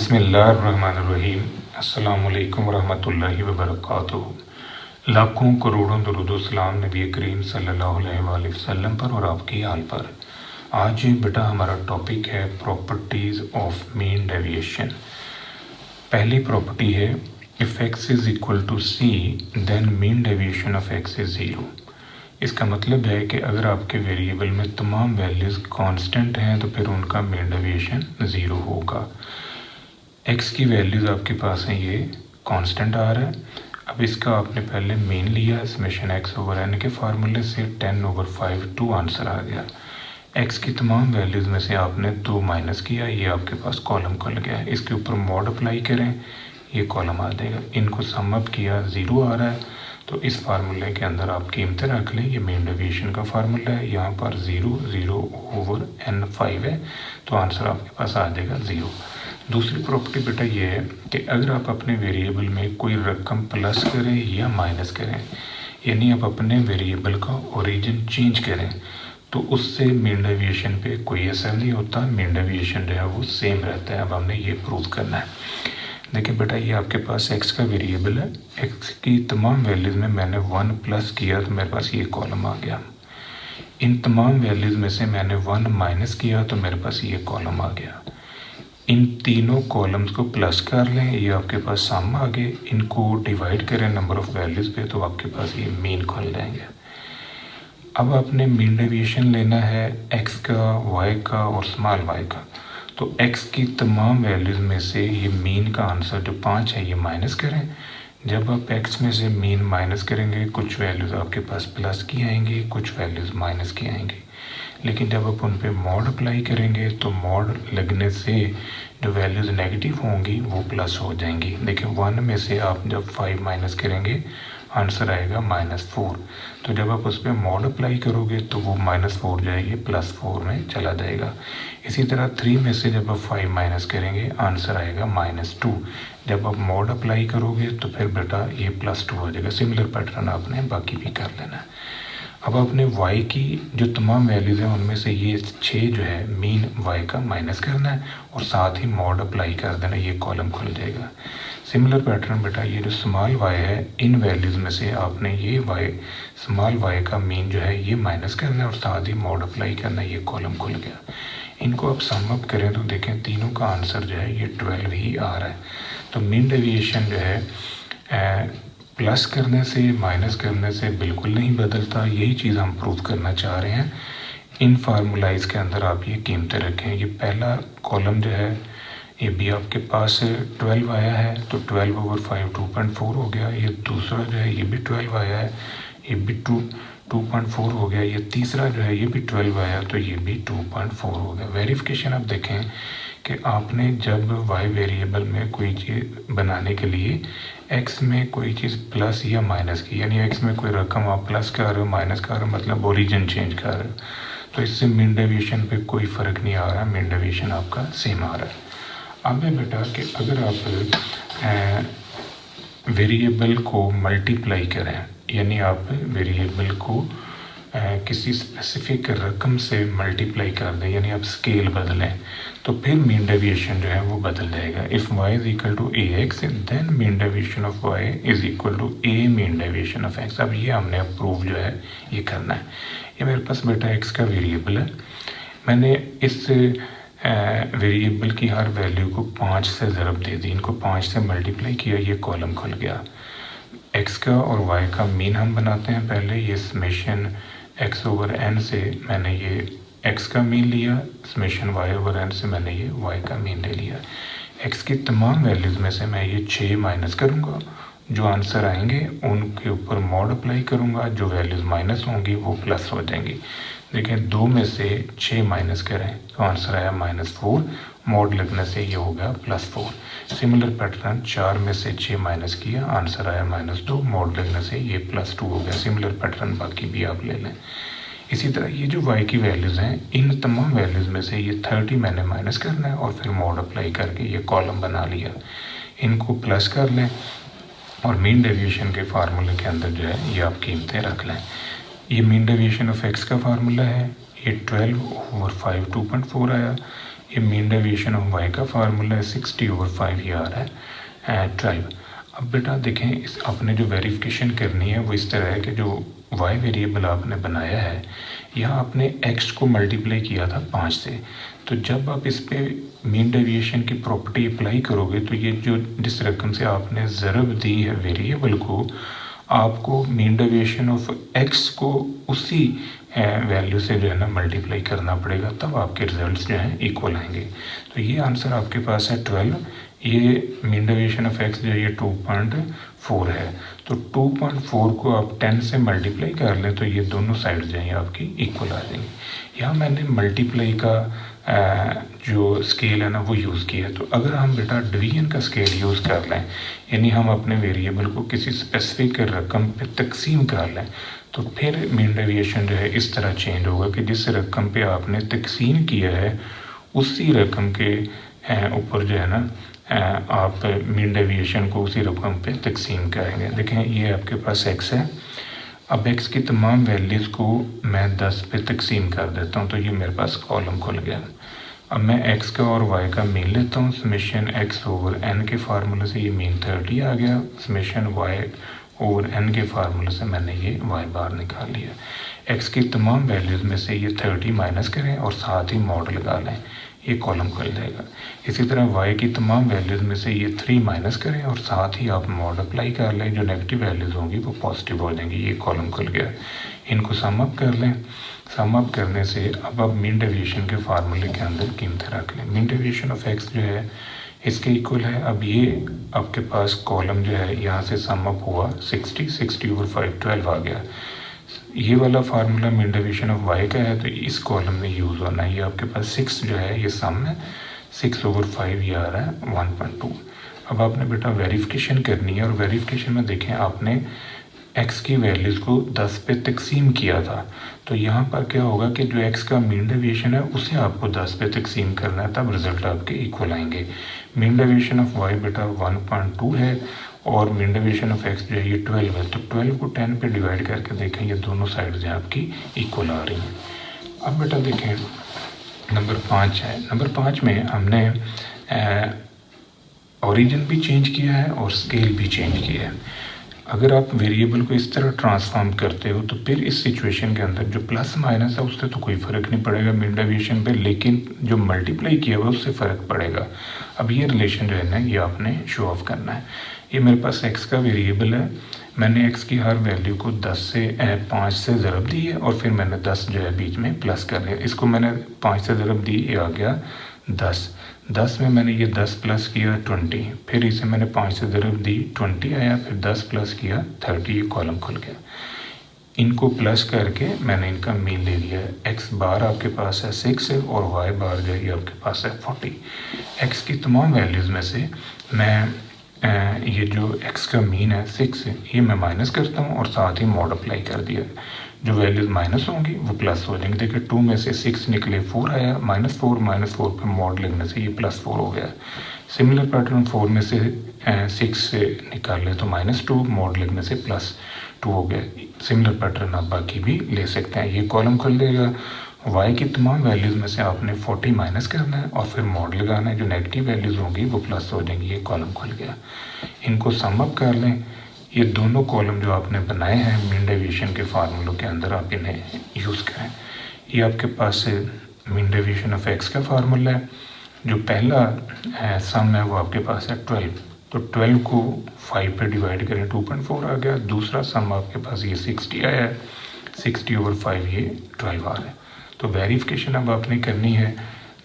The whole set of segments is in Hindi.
बिस्मिल्लाहिर्रहमानिर्रहीम। अस्सलामुअलैकुम वरहमतुल्लाहि वबरकातुहू। लाखों करोड़ों दरूद सलाम नबी करीम सल्लल्लाहु अलैहि वसल्लम पर और आपकी हाल पर। आज बेटा हमारा टॉपिक है प्रॉपर्टीज़ ऑफ मीन डेविएशन। पहली प्रॉपर्टी है if X is equal to C then mean deviation of X is zero. इसका मतलब है कि अगर आपके वेरिएबल में तमाम वैल्यूज़ कांस्टेंट हैं तो फिर उनका मीन डेविएशन ज़ीरो होगा। एक्स की वैल्यूज़ आपके पास हैं, ये कांस्टेंट आ रहा है। अब इसका आपने पहले मीन लिया समेशन एक्स ओवर एन के फार्मूले से 10/5 2 आंसर आ गया। एक्स की तमाम वैल्यूज़ में से आपने 2 माइनस किया, ये आपके पास कॉलम खुल गया है। इसके ऊपर मॉड अप्लाई करें, ये कॉलम आ जाएगा। इनको सम अप किया, ज़ीरो आ रहा है, तो इस फार्मूले के अंदर आप कीमतें रख लें। ये मीन डेविएशन का फार्मूला है, यहाँ पर 0 ओवर n 5 है, तो आंसर आपके पास आ जाएगा 0। दूसरी प्रॉपर्टी बेटा ये है कि अगर आप अपने वेरिएबल में कोई रकम प्लस करें या माइनस करें, यानी आप अपने वेरिएबल का ओरिजिन चेंज करें, तो उससे मीन डेविएशन पे कोई असर नहीं होता। मीन डेविएशन जो है वो सेम रहता है। अब हमने ये प्रूव करना है। देखिए बेटा, ये आपके पास एक्स का वेरिएबल है। एक्स की तमाम वैल्यूज़ में मैंने 1 प्लस किया तो मेरे पास ये कॉलम आ गया। इन तमाम वैल्यूज़ में से मैंने 1 माइनस किया तो मेरे पास ये कॉलम आ गया। इन तीनों कॉलम्स को प्लस कर लें, ये आपके पास सम आ गए। इनको डिवाइड करें नंबर ऑफ़ वैल्यूज़ पे तो आपके पास ये मीन खुल जाएंगे। अब आपने मीन डेविएशन लेना है एक्स का, वाई का और स्मॉल वाई का। तो एक्स की तमाम वैल्यूज़ में से ये मीन का आंसर जो 5 है ये माइनस करें। जब आप एक्स में से मीन माइनस करेंगे, कुछ वैल्यूज़ आपके पास प्लस की आएंगी, कुछ वैल्यूज़ माइनस की आएंगी। लेकिन जब आप उन पे मॉड अप्लाई करेंगे तो मॉड लगने से जो वैल्यूज़ नेगेटिव होंगी वो प्लस हो जाएंगी। देखिए 1 में से आप जब 5 माइनस करेंगे आंसर आएगा -4। तो जब आप उस पर मॉड अप्लाई करोगे तो वो -4 जाएगी +4 में चला जाएगा। इसी तरह 3 में से जब आप 5 माइनस करेंगे आंसर आएगा -2। जब आप मॉड अप्लाई करोगे तो फिर बेटा ये +2 हो जाएगा। सिमिलर पैटर्न आपने बाकी भी कर लेना है। अब आपने y की जो तमाम वैल्यूज़ हैं उनमें से ये 6 जो है मीन y का माइनस करना है और साथ ही मॉड अप्लाई कर देना, ये कॉलम खुल जाएगा। सिमिलर पैटर्न बेटा, ये जो स्मॉल y है इन वैल्यूज़ में से आपने ये y स्मॉल y का मीन जो है ये माइनस करना है और साथ ही मॉड अप्लाई करना है, ये कॉलम खुल गया। इनको आप सम अप करें तो देखें तीनों का आंसर जो है ये 12 ही आ रहा है। तो मीन डेविएशन जो है प्लस करने से माइनस करने से बिल्कुल नहीं बदलता। यही चीज़ हम प्रूव करना चाह रहे हैं। इन फार्मूलाइज के अंदर आप ये कीमतें रखें। ये पहला कॉलम जो है ये भी आपके पास 12 आया है, तो 12/5 2.4 हो गया। ये दूसरा जो है ये भी 12 आया है, ये भी 2.4 हो गया। ये तीसरा जो है ये भी 12 आया, तो ये भी 2.4 हो गया। वेरिफिकेशन आप देखें कि आपने जब y वेरिएबल में कोई चीज़ बनाने के लिए x में कोई चीज़ प्लस या माइनस की, यानी x में कोई रकम आप प्लस कर रहे हो माइनस कर रहे हो, मतलब ओरिजिन चेंज कर रहे हो, तो इससे मीन डेविएशन पे कोई फ़र्क नहीं आ रहा। मीन डेविएशन आपका सेम आ रहा है। अब है बेटा कि अगर आप वेरिएबल को मल्टीप्लाई करें, यानी आप वेरिएबल को किसी स्पेसिफिक रकम से मल्टीप्लाई कर दें, यानी आप स्केल बदलें, तो फिर मीन डेविएशन जो है वो बदल जाएगा। If y is equal to ax then mean deviation of y is equal to a mean deviation of x। अब ये हमने अप्रूव जो है ये करना है। ये मेरे पास बेटा x का वेरिएबल है। मैंने इस वेरिएबल की हर वैल्यू को 5 से ज़रब दे दी, इनको 5 से मल्टीप्लाई किया, ये कॉलम खुल गया। x का और y का मीन हम बनाते हैं पहले। ये समेशन x ओवर n से मैंने ये x का मीन लिया, समेशन y ओवर n से मैंने ये y का मीन ले लिया। x की तमाम वैल्यूज़ में से मैं ये 6 माइनस करूँगा, जो आंसर आएंगे उनके ऊपर मॉड अप्लाई करूँगा, जो वैल्यूज़ माइनस होंगी वो प्लस हो जाएंगी। देखें 2 में से 6 माइनस करें तो आंसर आया -4, मॉड लगने से ये हो गया +4। सिमिलर पैटर्न 4 में से 6 माइनस किया, आंसर आया -2, मॉड लगने से ये +2 हो गया। सिमिलर पैटर्न बाकी भी आप ले लें। इसी तरह ये जो y की वैल्यूज़ हैं इन तमाम वैल्यूज़ में से ये 30 मैंने माइनस करना है और फिर मॉड अप्लाई करके ये कॉलम बना लिया। इनको प्लस कर लें और मीन डेविएशन के फार्मूले के अंदर जो है ये आप कीमतें रख लें। ये मीन डेविएशन ऑफ x का फार्मूला है, ये 12/5 2.4 आया। ये मीन डेविएशन ऑफ वाई का फार्मूला है 60/5 ये आ रहा है 12। अब बेटा देखें इस आपने जो वेरिफिकेशन करनी है वो इस तरह है कि जो वाई वेरिएबल आपने बनाया है यहाँ आपने एक्स को मल्टीप्लाई किया था 5 से, तो जब आप इस पर मीन डेविएशन की प्रॉपर्टी अप्लाई करोगे तो ये जो जिस रकम से आपने ज़रब दी है वेरिएबल को, आपको मीन डेविएशन ऑफ एक्स को उसी वैल्यू से जो है ना मल्टीप्लाई करना पड़ेगा, तब आपके रिजल्ट्स जो हैं इक्वल आएंगे। तो ये आंसर आपके पास है 12। ये मीन डेविएशन ऑफ एक्स जो है ये 2.4 है, तो 2.4 को आप 10 से मल्टीप्लाई कर लें तो ये दोनों साइड जो हैं आपकी इक्वल आ जाएंगी। यहाँ मैंने मल्टीप्लाई का जो स्केल है ना वो यूज़ किया है। तो अगर हम बेटा डिवीजन का स्केल यूज़ कर लें, यानी हम अपने वेरिएबल को किसी स्पेसिफिक रकम पे तकसीम कर लें, तो फिर मीन डेविएशन जो है इस तरह चेंज होगा कि जिस रकम पे आपने तकसीम किया है उसी रकम के ऊपर जो है ना आप मीन डेविएशन को उसी रकम पे तकसीम करेंगे। देखें ये आपके पास एक्स है, अब एक्स की तमाम वैल्यूज़ को मैं 10 पे तकसीम कर देता हूँ, तो ये मेरे पास कॉलम खुल गया। अब मैं एक्स का और वाई का मीन लेता हूँ, समेशन एक्स ओवर एन के फार्मूले से ये मीन 30 आ गया, समेशन वाई ओवर एन के फार्मूले से मैंने ये वाई बार निकाल लिया। एक्स की तमाम वैल्यूज़ में से ये 30 माइनस करें और साथ ही मॉड लगा लें, ये कॉलम खुल जाएगा। इसी तरह y की तमाम वैल्यूज़ में से ये 3 माइनस करें और साथ ही आप मॉड अप्लाई कर लें, जो नेगेटिव वैल्यूज़ होंगी वो पॉजिटिव हो जाएंगी, ये कॉलम खुल गया। इनको सम अप कर लें, सम अप करने से अब आप मीन डेविएशन के फार्मूले के अंदर कीमतें रख लें। मीन डेविएशन ऑफ एक्स जो है इसके इक्वल है, अब ये आपके पास कॉलम जो है यहाँ से सम अप हुआ 60/5 12 आ गया। ये वाला formula mean deviation of Y का है तो इस कॉलम में यूज़ होना है। ये आपके पास 6 जो है ये सम है, 6/5 ये आ रहा है 1.2। अब आपने बेटा वेरिफिकेशन करनी है और वेरिफिकेशन में देखें आपने x की वैल्यूज़ को 10 पे तकसीम किया था, तो यहाँ पर क्या होगा कि जो x का मीन डेविएशन है उसे आपको 10 पे तकसीम करना है, तब रिज़ल्ट आपके इक्वल आएंगे। मीन डेविएशन ऑफ y बेटा 1.2 है और मीन डेविएशन ऑफ x जो है ये 12 है, तो 12 को 10 पे डिवाइड करके देखें ये दोनों साइड जो है आपकी इक्वल आ रही हैं। अब बेटा देखें नंबर 5 है, नंबर 5 में हमने ओरिजिन भी चेंज किया है और स्केल भी चेंज किया है। अगर आप वेरिएबल को इस तरह ट्रांसफॉर्म करते हो तो फिर इस सिचुएशन के अंदर जो प्लस माइनस है उससे तो कोई फ़र्क नहीं पड़ेगा मीन डेविएशन पे, लेकिन जो मल्टीप्लाई किया हुआ उससे फ़र्क पड़ेगा। अब ये रिलेशन जो है ना ये आपने शो ऑफ करना है। ये मेरे पास x का वेरिएबल है, मैंने x की हर वैल्यू को 5 से ज़रब दी है और फिर मैंने 10 जो है बीच में प्लस कर लिया। इसको मैंने 5 से ज़रब दी, ये आ गया 10 में मैंने ये 10 प्लस किया 20, फिर इसे मैंने 5 से ज़रब दी 20 आया, फिर 10 प्लस किया 30, ये कॉलम खुल गया। इनको प्लस करके मैंने इनका मीन ले लिया है। x बार आपके पास है 6 है और y बार जो है आपके पास है 40। x की तमाम वैल्यूज़ में से मैं ये जो x का मीन है 6 है ये मैं माइनस करता हूँ और साथ ही मॉड अप्लाई कर दिया। जो वैल्यूज़ माइनस होंगी वो प्लस हो जाएंगी। देखिए 2 में से 6 निकले 4 आया, -4 पे मॉड लगने से ये +4 हो गया। सिमिलर पैटर्न 4 में से 6 से निकाल ले तो -2, मॉड लगने से +2 हो गया। सिमिलर पैटर्न आप बाकी भी ले सकते हैं। ये कॉलम खुल देगा। y की तमाम वैल्यूज़ में से आपने 40 माइनस करना है और फिर मॉड लगाना है, जो नेगेटिव वैल्यूज़ होंगी वो प्लस हो जाएंगी। ये कॉलम खुल गया। इनको सम अप कर लें। ये दोनों कॉलम जो आपने बनाए हैं मीन डेविएशन के फार्मूलों के अंदर आप इन्हें यूज़ करें। ये आपके पास मीन डेविएशन ऑफ x का फार्मूला है। जो पहला सम है वो आपके पास है 12, तो 12 को 5 पे डिवाइड करें 2.4 आ गया। दूसरा सम आपके पास ये 60 आया है, 60/5 ये 12 आ रहा है। तो वेरिफिकेशन अब आपने करनी है।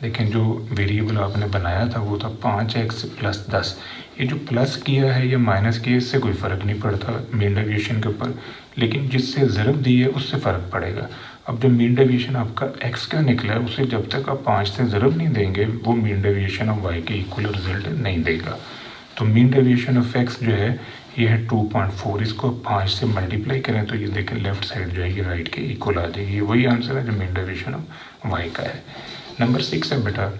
लेकिन जो वेरिएबल आपने बनाया था वो था 5x + 10। ये जो प्लस किया है या माइनस किया इससे कोई फ़र्क नहीं पड़ता मीन डेविएशन के ऊपर, लेकिन जिससे ज़रब दी है उससे फ़र्क पड़ेगा। अब जो मीन डेविएशन आपका x का निकला है उसे जब तक आप 5 से ज़रब नहीं देंगे वो मीन डेविएशन ऑफ y के इक्वल रिजल्ट नहीं देगा। तो मीन डेविएशन ऑफ x जो है ये है 2.4, इसको 5 से मल्टीप्लाई करें तो ये देखें लेफ़्ट साइड जो है ये राइट के इक्वल आ जाएगी। ये वही आंसर है जो मीन डेविएशन ऑफ y का है। नंबर 6 है बेटा,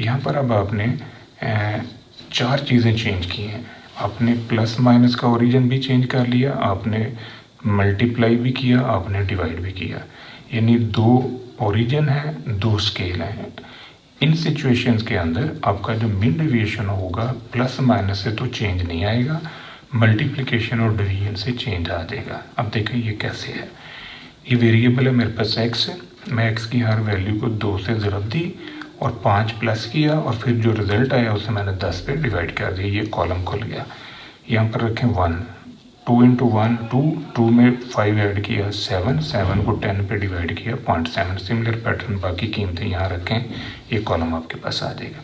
यहाँ पर अब आपने 4 चीज़ें चेंज की हैं। आपने प्लस माइनस का ओरिजिन भी चेंज कर लिया, आपने मल्टीप्लाई भी किया, आपने डिवाइड भी किया। यानी 2 ओरिजिन है, 2 स्केल हैं। इन सिचुएशंस के अंदर आपका जो मीन डेविएशन होगा प्लस माइनस से तो चेंज नहीं आएगा, मल्टीप्लिकेशन और डिवीजन से चेंज आ जाएगा। अब देखें ये कैसे है। ये वेरिएबल है मेरे पास x, मैं x की हर वैल्यू को 2 से ज़रब दी और 5 प्लस किया और फिर जो रिज़ल्ट आया उसे मैंने 10 पे डिवाइड कर दिया, ये कॉलम खुल गया। यहाँ पर रखें 1, 2 इंटू 1 2, 2 में 5 ऐड किया 7, 7 को 10 पे डिवाइड किया 0.7। सिमिलर पैटर्न बाकी कीमतें यहाँ रखें, ये कॉलम आपके पास आ जाएगा।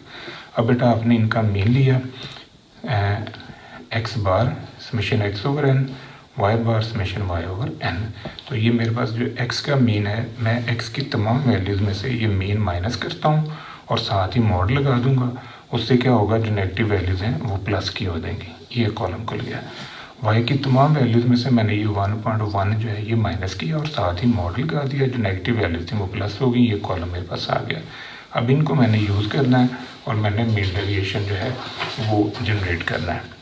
अब बेटा आपने इनका मीन लिया x बार summation x over n, y बार समेशन y ओवर n। तो ये मेरे पास जो x का मीन है, मैं x की तमाम वैल्यूज़ में से ये मीन माइनस करता हूँ और साथ ही मॉड लगा दूंगा। उससे क्या होगा, जो नेगेटिव वैल्यूज़ हैं वो प्लस की हो जाएंगी। ये कॉलम खुल गया। y की तमाम वैल्यूज़ में से मैंने ये 1.1 जो है ये माइनस किया और साथ ही मॉड लगा दिया, जो नेगेटिव वैल्यूज़ थी वो प्लस हो गई। ये कॉलम मेरे पास आ गया। अब इनको मैंने यूज़ करना है और मैंने मीन डेविएशन जो है वो जनरेट करना है।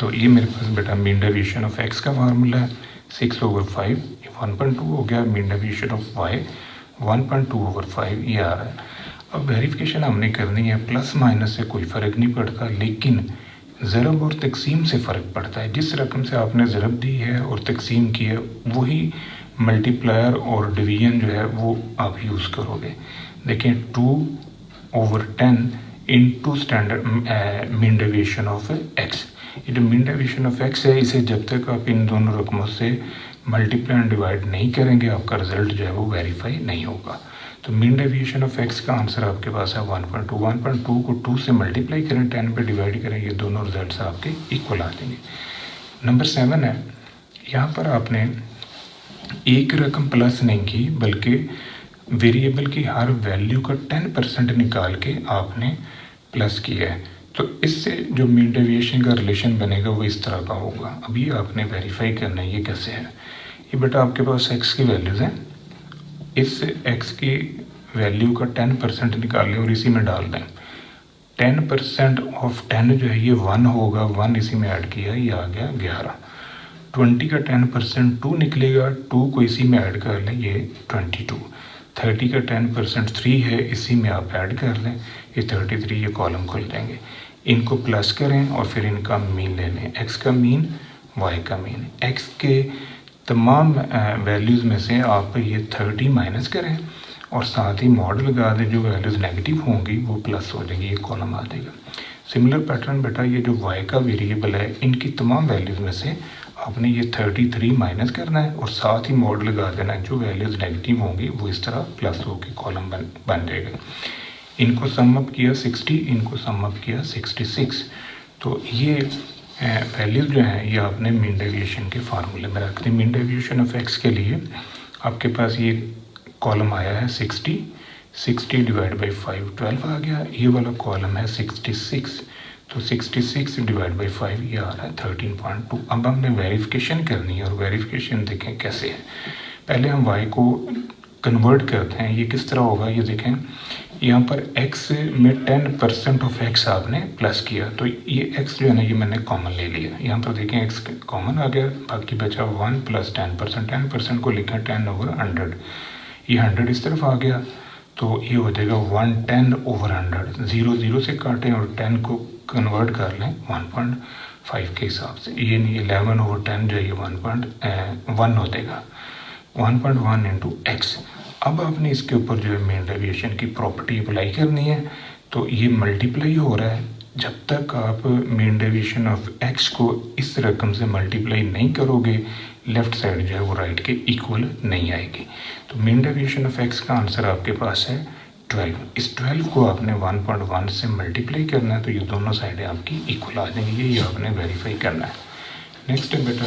तो ये मेरे पास बेटा मीन डेविएशन ऑफ x का फार्मूला है 6 ओवर 5, ये 1.2 हो गया। Mean deviation of y 1.2 over 5 ये आ रहा है। अब वेरिफिकेशन हमने करनी है, प्लस माइनस से कोई फ़र्क नहीं पड़ता, लेकिन ज़रब और तकसीम से फ़र्क पड़ता है। जिस रकम से आपने ज़रब दी है और तकसीम की है वही मल्टीप्लायर और डिवीजन जो है वो आप यूज़ करोगे। देखें 2 over 10 into standard mean deviation of x। ये जो मीन डेविएशन ऑफ x है, इसे जब तक आप इन दोनों रकमों से मल्टीप्लाई एंड डिवाइड नहीं करेंगे आपका रिजल्ट जो है वो वेरीफाई नहीं होगा। तो मीन डेविएशन ऑफ x का आंसर आपके पास है 1.2। 1.2 को 2 से मल्टीप्लाई करें, 10 पे डिवाइड करें, ये दोनों रिजल्ट्स आपके इक्वल आ जाएंगे। नंबर 7 है, यहाँ पर आपने एक रकम प्लस नहीं की बल्कि वेरिएबल की हर वैल्यू का 10% निकाल के आपने प्लस किया है। तो इससे जो मीन डेविएशन का रिलेशन बनेगा वो इस तरह का होगा। अभी आपने वेरीफाई करना है ये कैसे है। ये बेटा आपके पास x की वैल्यूज़ हैं, इस x की वैल्यू का 10% निकाल लें और इसी में डाल दें। 10% ऑफ 10 जो है ये 1 होगा, 1 इसी में ऐड किया, ये आ गया 11। 20 का 10% 2 निकलेगा, 2 को इसी में ऐड कर लें, ये 22। 30 का 10% 3 है, इसी में आप ऐड कर लें, ये 33। ये कॉलम खुल जाएंगे। इनको प्लस करें और फिर इनका मीन ले लें, x का मीन y का मीन। x के तमाम वैल्यूज़ में से आप ये 30 माइनस करें और साथ ही मॉड लगा दें, जो वैल्यूज़ नेगेटिव होंगी वो प्लस हो जाएगी, ये कॉलम आ जाएगा। सिमिलर पैटर्न बेटा ये जो y का वेरिएबल है, इनकी तमाम वैल्यूज़ में से आपने ये 33 माइनस करना है और साथ ही मॉड लगा देना है, जो वैल्यूज़ नेगेटिव होंगी वो इस तरह प्लस होकर कॉलम बन जाएगा। इनको सम अप किया 60, इनको सम अप किया 66। तो ये वैल्यूज़ जो हैं ये आपने मीन डेविएशन के फार्मूले में रख दी। मीन डेविएशन ऑफ x के लिए आपके पास ये कॉलम आया है 60, 60 डिवाइड बाई 5 12 आ गया। ये वाला कॉलम है 66, तो 66 डिवाइड बाई 5 ये आ रहा है 13.2। अब हमने वेरिफिकेशन करनी है और वेरिफिकेशन देखें कैसे है। पहले हम y को कन्वर्ट करते हैं, ये किस तरह होगा ये देखें। यहाँ पर x में 10% ऑफ x आपने प्लस किया, तो ये x जो है ना ये मैंने कॉमन ले लिया। यहाँ पर देखें x कॉमन आ गया, बाकी बचा 1 प्लस 10%। 10% को लिखा 10 ओवर 100, ये 100 इस तरफ आ गया, तो ये हो जाएगा 110 ओवर 100। 0 0 से काटें और 10 को कन्वर्ट कर लें 1.5 के हिसाब से, ये नहीं 11 ओवर 10 जो है 1.1 हो जाएगा, 1.1 इंटू एक्स। अब आपने इसके ऊपर जो है मीन डेविएशन की प्रॉपर्टी अप्लाई करनी है। तो ये मल्टीप्लाई हो रहा है, जब तक आप मीन डेविएशन ऑफ x को इस रकम से मल्टीप्लाई नहीं करोगे लेफ़्ट साइड जो है वो राइट के इक्वल नहीं आएगी। तो मीन डेविएशन ऑफ x का आंसर आपके पास है 12। इस 12 को आपने 1.1 से मल्टीप्लाई करना है, तो ये दोनों साइडें आपकी इक्वल आ जाएंगी। ये आपने वेरीफाई करना है। नेक्स्ट है बेटा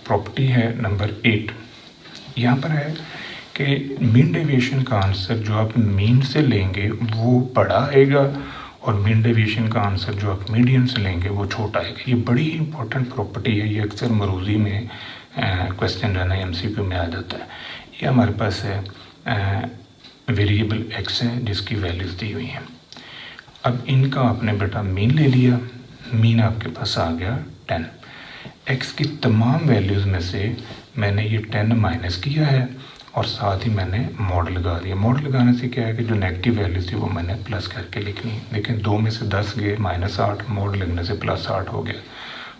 प्रॉपर्टी है नंबर 8। यहाँ पर है कि मीन डेविएशन का आंसर जो आप मीन से लेंगे वो बड़ा आएगा और मीन डेविएशन का आंसर जो आप मीडियन से लेंगे वो छोटा आएगा। ये बड़ी इंपॉर्टेंट प्रॉपर्टी है, ये अक्सर मरूज़ी में क्वेश्चन रहना MCQ में आ जाता है। ये हमारे पास है वेरिएबल x है जिसकी वैल्यूज़ दी हुई हैं। अब इनका आपने बेटा मीन ले लिया, मीन आपके पास आ गया 10। x की तमाम वैल्यूज़ में से मैंने ये 10 माइनस किया है और साथ ही मैंने मॉड लगा दिया। मॉड लगाने से क्या है कि जो नेगेटिव वैल्यूज़ थी वो मैंने प्लस करके लिखनी है। देखें 2 में से 10 गए -8, मॉड लगने से +8 हो गया।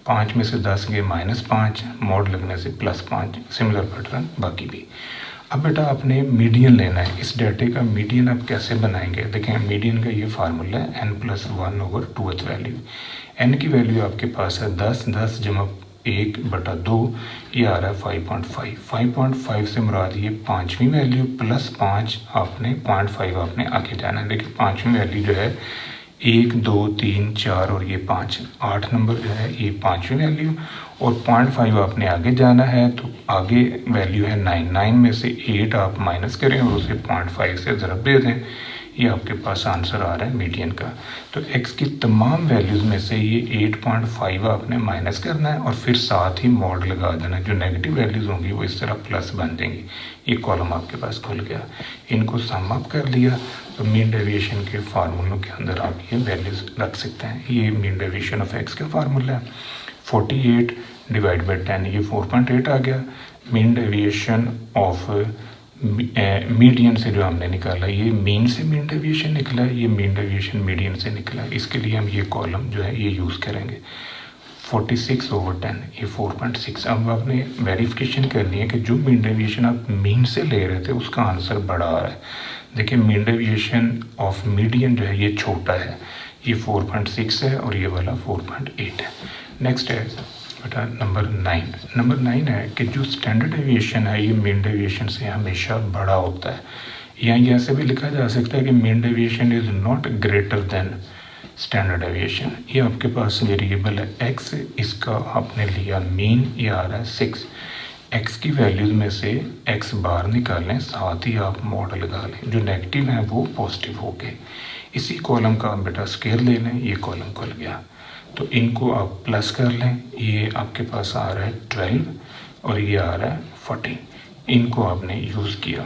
5 में से 10 गए -5, मॉड लगने से +5। सिमिलर पैटर्न बाकी भी। अब बेटा आपने मीडियन लेना है। इस डाटे का मीडियन आप कैसे बनाएंगे? देखें मीडियन का ये फार्मूला है n+1/2th वैल्यू। n की वैल्यू आपके पास है 10, 10 जमा 1/2, ये आ रहा है 5.5। 5.5 से मुराद ये 5वीं वैल्यू +5 आपने 0.5 आपने आगे जाना है। देखिए 5वीं वैल्यू जो है 1, 2, 3, 4 और ये 5, 8 नंबर जो है ये 5वीं वैल्यू और 0.5 आपने आगे जाना है। तो आगे वैल्यू है 9, 9 में से 8 आप माइनस करें और उसे 0.5 से ज़रब दे दें। ये आपके पास आंसर आ रहा है मीडियन का। तो x की तमाम वैल्यूज़ में से ये 8.5 आपने माइनस करना है और फिर साथ ही मॉड लगा देना है। जो नेगेटिव वैल्यूज़ होंगी वो इस तरह प्लस बन देंगी। ये कॉलम आपके पास खुल गया। इनको सम अप कर लिया तो मीन डेविएशन के फार्मूलों के अंदर आप ये वैल्यूज़ रख सकते हैं। ये मीन डेविएशन ऑफ x का फार्मूला है। 48 डिवाइड बाई 10 ये 4.8 आ गया। मीन डेविएशन ऑफ मीडियन से जो हमने निकाला ये मीन से मीन डेविएशन निकला है, ये मीन डेविएशन मीडियन से निकला है। इसके लिए हम ये कॉलम जो है ये यूज़ करेंगे। 46/10 ये 4.6। अब आपने वेरिफिकेशन करनी है कि जो मीन डेविएशन आप मीन से ले रहे थे उसका आंसर बड़ा आ रहा है। देखिए मीन डेविएशन ऑफ मीडियन जो है ये छोटा है, ये 4.6 है और ये वाला 4.8 है। नेक्स्ट है बेटा नंबर 9। नंबर 9 है कि जो स्टैंडर्ड डेविएशन है ये मीन डेविएशन से हमेशा बड़ा होता है। या ये ऐसे भी लिखा जा सकता है कि mean deviation is not greater than standard deviation. ये आपके पास वेरिएबल है x, इसका आपने लिया मीन, ये आ रहा है 6। x की वैल्यूज़ में से x बार निकालें, साथ ही आप मॉड लगा लें। जो नेगेटिव हैं वो पॉजिटिव हो गए। इसी कॉलम का बेटा स्क्वायर ले लें, ये कॉलम खुल गया। तो इनको आप प्लस कर लें, ये आपके पास आ रहा है 12 और ये आ रहा है 40। इनको आपने यूज़ किया।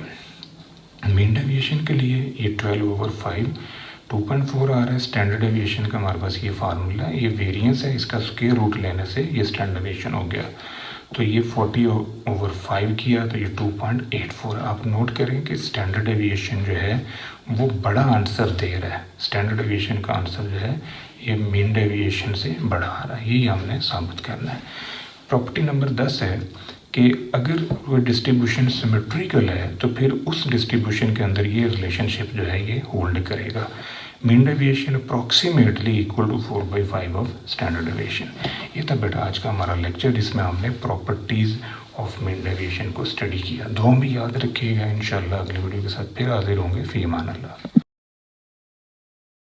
मीन डेविएशन के लिए ये 12/5 2.4 आ रहा है। स्टैंडर्ड डेविएशन का हमारे पास ये फार्मूला है, ये वेरिएंस है, इसका स्क्वायर रूट लेने से ये स्टैंडर्ड डेविएशन हो गया। तो ये 40/5 किया तो ये 2.84। आप नोट करें कि स्टैंडर्ड डेविएशन जो है वो बड़ा आंसर दे रहा है। स्टैंडर्ड डेविएशन का आंसर जो है ये मीन डेविएशन से बड़ा आ रहा है। यही हमने साबित करना है। प्रॉपर्टी नंबर 10 है कि अगर वो डिस्ट्रीब्यूशन सिमेट्रिकल है तो फिर उस डिस्ट्रीब्यूशन के अंदर ये रिलेशनशिप जो है ये होल्ड करेगा। Mean deviation approximately equal to 4/5 of standard deviation. ये था बेटा आज का हमारा लेक्चर, जिसमें हमने प्रॉपर्टीज़ ऑफ मीन डेविएशन को स्टडी किया। दुआ में याद रखिएगा। इंशाल्लाह अगली वीडियो के साथ फिर हाजिर होंगे। फ़ी अमान अल्लाह।